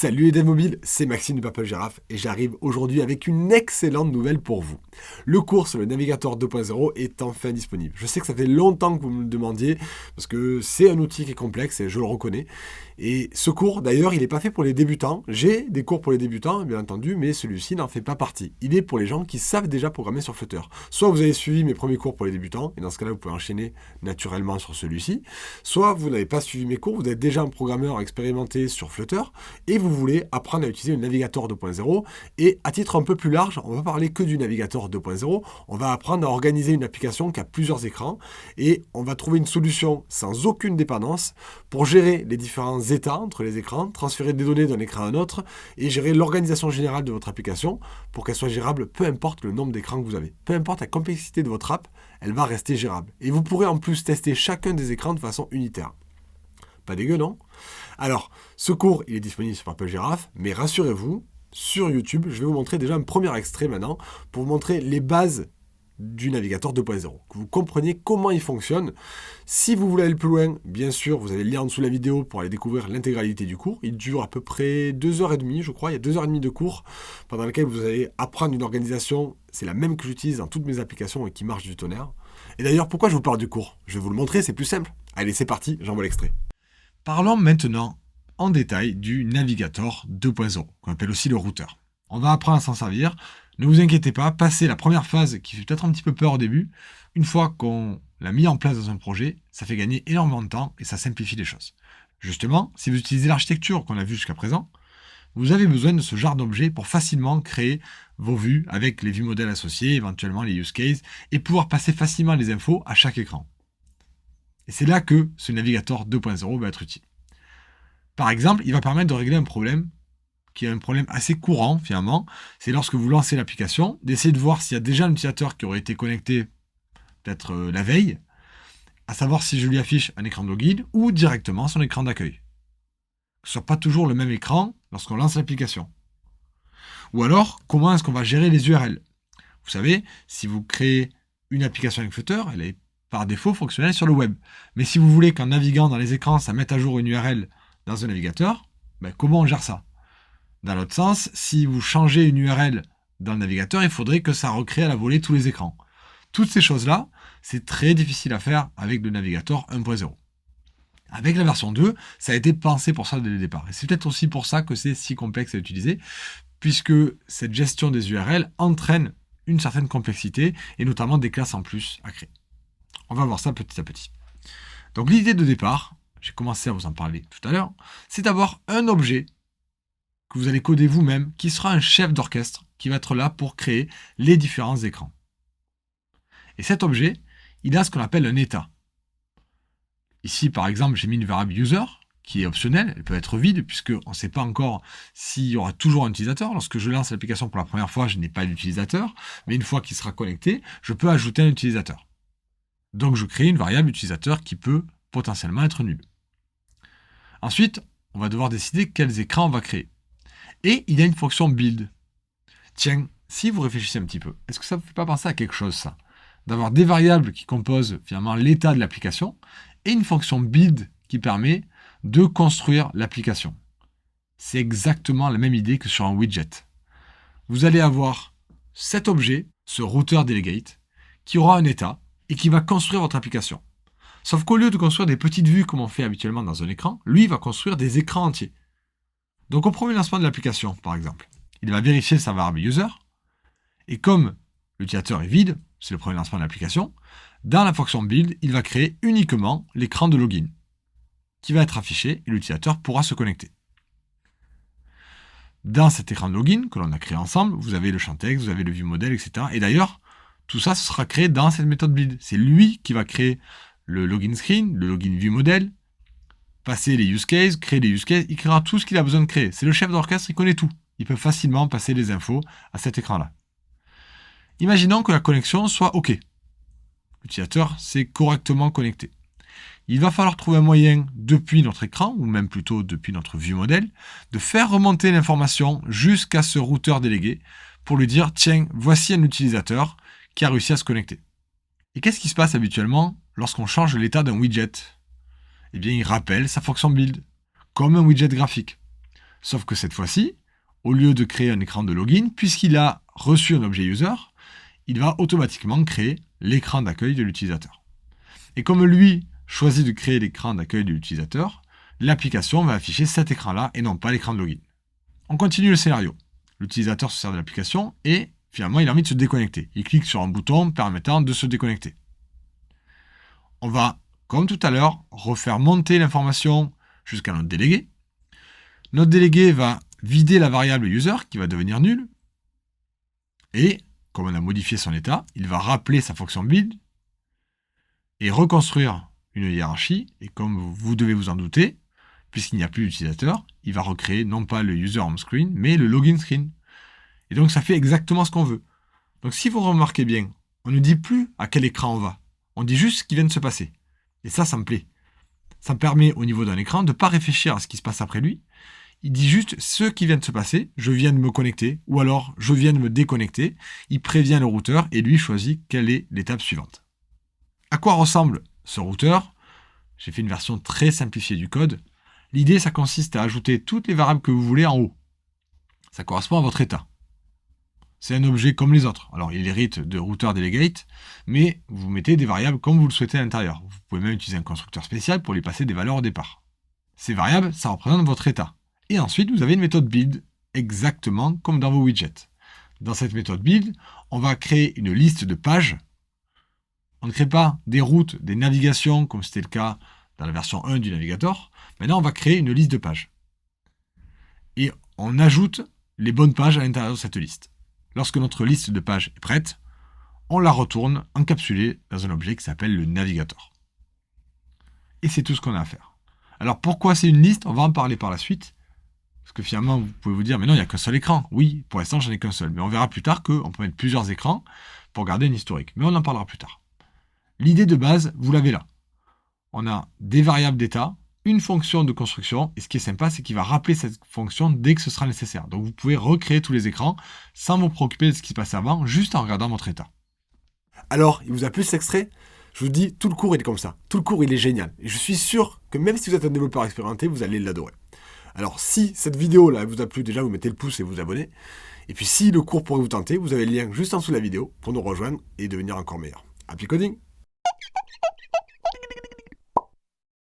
Salut les devs mobiles, c'est Maxime du Purple Giraffe et j'arrive aujourd'hui avec une excellente nouvelle pour vous. Le cours sur le navigateur 2.0 est enfin disponible. Je sais que ça fait longtemps que vous me le demandiez parce que c'est un outil qui est complexe et je le reconnais. Et ce cours, d'ailleurs, il n'est pas fait pour les débutants. J'ai des cours pour les débutants, bien entendu, mais celui-ci n'en fait pas partie. Il est pour les gens qui savent déjà programmer sur Flutter. Soit vous avez suivi mes premiers cours pour les débutants, et dans ce cas-là, vous pouvez enchaîner naturellement sur celui-ci. Soit vous n'avez pas suivi mes cours, vous êtes déjà un programmeur expérimenté sur Flutter, et vous voulez apprendre à utiliser le navigateur 2.0. Et à titre un peu plus large, on va parler que du navigateur 2.0. On va apprendre à organiser une application qui a plusieurs écrans, et on va trouver une solution sans aucune dépendance pour gérer les différents états entre les écrans, transférer des données d'un écran à un autre et gérer l'organisation générale de votre application pour qu'elle soit gérable, peu importe le nombre d'écrans que vous avez. Peu importe la complexité de votre app, elle va rester gérable. Et vous pourrez en plus tester chacun des écrans de façon unitaire. Pas dégueu, non? Alors, ce cours, il est disponible sur Purple Giraffe, mais rassurez-vous, sur YouTube, je vais vous montrer déjà un premier extrait maintenant pour vous montrer les bases du navigateur 2.0, que vous compreniez comment il fonctionne. Si vous voulez aller plus loin, bien sûr, vous avez le lien en dessous de la vidéo pour aller découvrir l'intégralité du cours. Il dure à peu près 2h30, je crois. Il y a 2h30 de cours pendant lequel vous allez apprendre une organisation. C'est la même que j'utilise dans toutes mes applications et qui marche du tonnerre. Et d'ailleurs, pourquoi je vous parle du cours? Je vais vous le montrer, c'est plus simple. Allez, c'est parti, j'envoie l'extrait. Parlons maintenant en détail du navigateur 2.0, qu'on appelle aussi le routeur. On va apprendre à s'en servir. Ne vous inquiétez pas, passez la première phase qui fait peut-être un petit peu peur au début, une fois qu'on l'a mis en place dans un projet, ça fait gagner énormément de temps et ça simplifie les choses. Justement, si vous utilisez l'architecture qu'on a vue jusqu'à présent, vous avez besoin de ce genre d'objet pour facilement créer vos vues avec les vues modèles associées, éventuellement les use cases, et pouvoir passer facilement les infos à chaque écran. Et c'est là que ce navigateur 2.0 va être utile. Par exemple, il va permettre de régler un problème qui est un problème assez courant finalement, c'est lorsque vous lancez l'application, d'essayer de voir s'il y a déjà un utilisateur qui aurait été connecté peut-être la veille, à savoir si je lui affiche un écran de login ou directement son écran d'accueil. Que ce soit pas toujours le même écran lorsqu'on lance l'application. Ou alors, comment est-ce qu'on va gérer les URL? Vous savez, si vous créez une application avec Flutter, elle est par défaut fonctionnelle sur le web. Mais si vous voulez qu'en naviguant dans les écrans, ça mette à jour une URL dans un navigateur, comment on gère ça? Dans l'autre sens, si vous changez une URL dans le navigateur, il faudrait que ça recrée à la volée tous les écrans. Toutes ces choses-là, c'est très difficile à faire avec le navigateur 1.0. Avec la version 2, ça a été pensé pour ça dès le départ. Et c'est peut-être aussi pour ça que c'est si complexe à utiliser, puisque cette gestion des URL entraîne une certaine complexité, et notamment des classes en plus à créer. On va voir ça petit à petit. Donc l'idée de départ, j'ai commencé à vous en parler tout à l'heure, c'est d'avoir un objet que vous allez coder vous-même, qui sera un chef d'orchestre, qui va être là pour créer les différents écrans. Et cet objet, il a ce qu'on appelle un état. Ici, par exemple, j'ai mis une variable user, qui est optionnelle, elle peut être vide, puisqu'on ne sait pas encore s'il y aura toujours un utilisateur. Lorsque je lance l'application pour la première fois, je n'ai pas d'utilisateur, mais une fois qu'il sera connecté, je peux ajouter un utilisateur. Donc je crée une variable utilisateur qui peut potentiellement être nulle. Ensuite, on va devoir décider quels écrans on va créer. Et il y a une fonction build. Tiens, si vous réfléchissez un petit peu, est-ce que ça ne vous fait pas penser à quelque chose, ça? D'avoir des variables qui composent finalement l'état de l'application et une fonction build qui permet de construire l'application. C'est exactement la même idée que sur un widget. Vous allez avoir cet objet, ce routeur delegate, qui aura un état et qui va construire votre application. Sauf qu'au lieu de construire des petites vues comme on fait habituellement dans un écran, lui va construire des écrans entiers. Donc au premier lancement de l'application, par exemple, il va vérifier sa variable user, et comme l'utilisateur est vide, c'est le premier lancement de l'application, dans la fonction build, il va créer uniquement l'écran de login, qui va être affiché et l'utilisateur pourra se connecter. Dans cet écran de login que l'on a créé ensemble, vous avez le champ texte, vous avez le view model, etc. Et d'ailleurs, tout ça, ce sera créé dans cette méthode build. C'est lui qui va créer le login screen, le login view model, passer les use cases, créer les use cases, il créera tout ce qu'il a besoin de créer. C'est le chef d'orchestre, il connaît tout. Il peut facilement passer les infos à cet écran-là. Imaginons que la connexion soit OK. L'utilisateur s'est correctement connecté. Il va falloir trouver un moyen, depuis notre écran, ou même plutôt depuis notre view model, de faire remonter l'information jusqu'à ce routeur délégué pour lui dire « Tiens, voici un utilisateur qui a réussi à se connecter ». Et qu'est-ce qui se passe habituellement lorsqu'on change l'état d'un widget? Eh bien, il rappelle sa fonction build, comme un widget graphique. Sauf que cette fois-ci, au lieu de créer un écran de login, puisqu'il a reçu un objet user, il va automatiquement créer l'écran d'accueil de l'utilisateur. Et comme lui choisit de créer l'écran d'accueil de l'utilisateur, l'application va afficher cet écran-là et non pas l'écran de login. On continue le scénario. L'utilisateur se sert de l'application et finalement il a envie de se déconnecter. Il clique sur un bouton permettant de se déconnecter. On va, comme tout à l'heure, refaire monter l'information jusqu'à notre délégué. Notre délégué va vider la variable user qui va devenir nulle. Et, comme on a modifié son état, il va rappeler sa fonction build et reconstruire une hiérarchie. Et comme vous devez vous en douter, puisqu'il n'y a plus d'utilisateur, il va recréer non pas le user home screen, mais le login screen. Et donc ça fait exactement ce qu'on veut. Donc si vous remarquez bien, on ne dit plus à quel écran on va. On dit juste ce qui vient de se passer. Et ça me plaît. Ça me permet au niveau d'un écran de ne pas réfléchir à ce qui se passe après lui. Il dit juste ce qui vient de se passer, je viens de me connecter, ou alors je viens de me déconnecter. Il prévient le routeur et lui choisit quelle est l'étape suivante. À quoi ressemble ce routeur? J'ai fait une version très simplifiée du code. L'idée, ça consiste à ajouter toutes les variables que vous voulez en haut. Ça correspond à votre état. C'est un objet comme les autres. Alors, il hérite de router delegate, mais vous mettez des variables comme vous le souhaitez à l'intérieur. Vous pouvez même utiliser un constructeur spécial pour lui passer des valeurs au départ. Ces variables, ça représente votre état. Et ensuite, vous avez une méthode build, exactement comme dans vos widgets. Dans cette méthode build, on va créer une liste de pages. On ne crée pas des routes, des navigations, comme c'était le cas dans la version 1 du navigateur. Maintenant, on va créer une liste de pages. Et on ajoute les bonnes pages à l'intérieur de cette liste. Lorsque notre liste de pages est prête, on la retourne encapsulée dans un objet qui s'appelle le navigateur. Et c'est tout ce qu'on a à faire. Alors pourquoi c'est une liste? On va en parler par la suite. Parce que finalement, vous pouvez vous dire, mais non, il n'y a qu'un seul écran. Oui, pour l'instant, j'en ai qu'un seul. Mais on verra plus tard qu'on peut mettre plusieurs écrans pour garder une historique. Mais on en parlera plus tard. L'idée de base, vous l'avez là. On a des variables d'état, une fonction de construction, et ce qui est sympa, c'est qu'il va rappeler cette fonction dès que ce sera nécessaire. Donc vous pouvez recréer tous les écrans sans vous préoccuper de ce qui se passait avant, juste en regardant votre état. Alors, il vous a plu cet extrait? Je vous dis, tout le cours il est comme ça. Tout le cours il est génial. Et je suis sûr que même si vous êtes un développeur expérimenté, vous allez l'adorer. Alors si cette vidéo-là vous a plu, déjà vous mettez le pouce et vous abonnez. Et puis si le cours pourrait vous tenter, vous avez le lien juste en dessous de la vidéo pour nous rejoindre et devenir encore meilleur. Happy coding!